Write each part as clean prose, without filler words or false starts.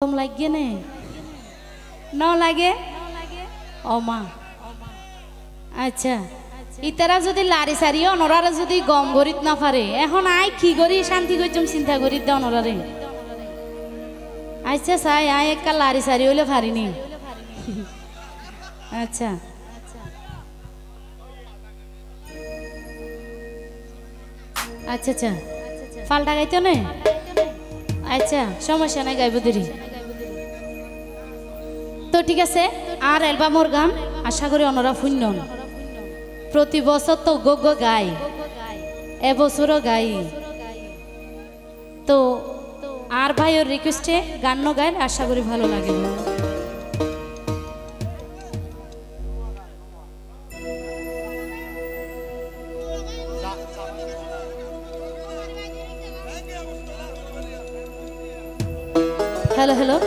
तुम लगे ने न लगे ओमा अच्छा इतारा যদি লারি সারি অনরারা যদি গম গরিত না পারে এখন আই কি করি শান্তি কইছম চিন্তা করি দে অনরারে আচ্ছা সাই আই এক লারি সারি হইলে পারিনি আচ্ছা আচ্ছা আচ্ছা ফালটা গাইতো না আচ্ছা সমস্যা নাই গাইব দেরি তো ঠিক আছে আর অ্যালবামর গান আশা করি অনরা শুনন প্রতি বছর তো গগ গাই এবছরও গাই তো আর ভাইয়ের রিকোয়েস্টে গান গাই আশা করি ভালো লাগে হ্যালো হ্যালো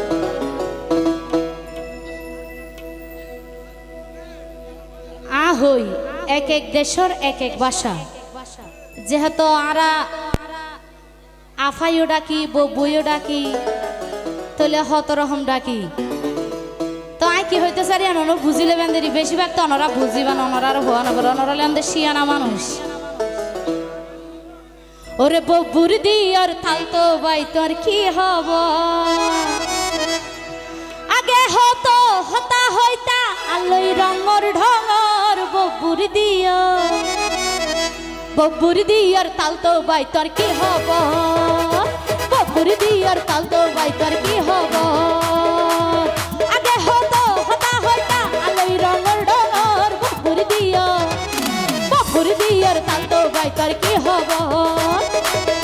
হই এক এক দেশের এক এক ভাষা যেহেতু আরা আফাইও ডাকি বইও ডাকি তাহলে হত রকম ডাকি তো আই কি হইতে সারি অনর বুঝিলে বেন্দেরি বেশিরভাগ তো অনরা বুঝিবা না অনরা আর হওয়া না অনরা লেন্দে শিয়ানা মানুষ ওরে ববুর দিয়ার থালতো বাই তোর কি হব আগে হতো হতা হইতা আলোই রঙর ঢঙর ববুর দিয়ার তালতো বাই তোর কি হব ববুর দিয়ার তালতো বাই তোর কি হব আগে হতো হতা হইতা আলোই রঙর ঢঙর ববুর দিয়ার তালতো বাই তোর কি হব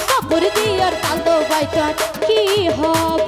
ববুর দিয়ার তালতো বাই তোর কি হব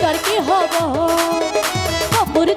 তোর কি হব ববুর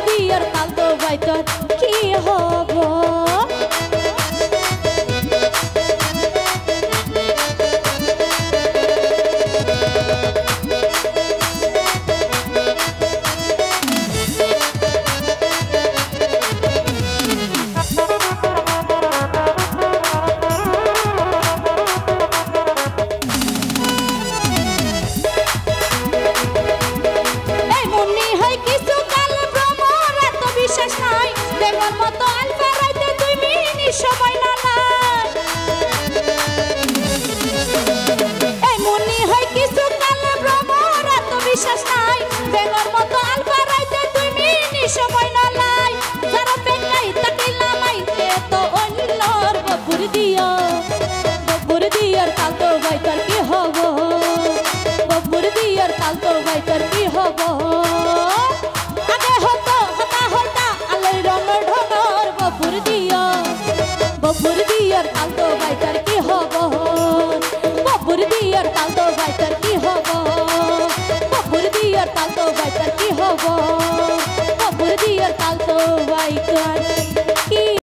দিয়ার তালতো বাই তোর কি হব ববুর দিয়ার তালতো বাই তোর কি হব ববুর দিয়ার তালতো বাই তোর কি হব ববুর দিয়ার তালতো বাই তোর কি হব আগে হতো হতা হইতা আলোই রঙর ঢঙর ববুর দিয়ার তালতো বাই তোর কি হব ববুর দিয়ার তালতো বাই তোর কি হব ববুর দিয়ার তালতো বাই তোর কি হব ববুর দিয়ার তাল বাইকার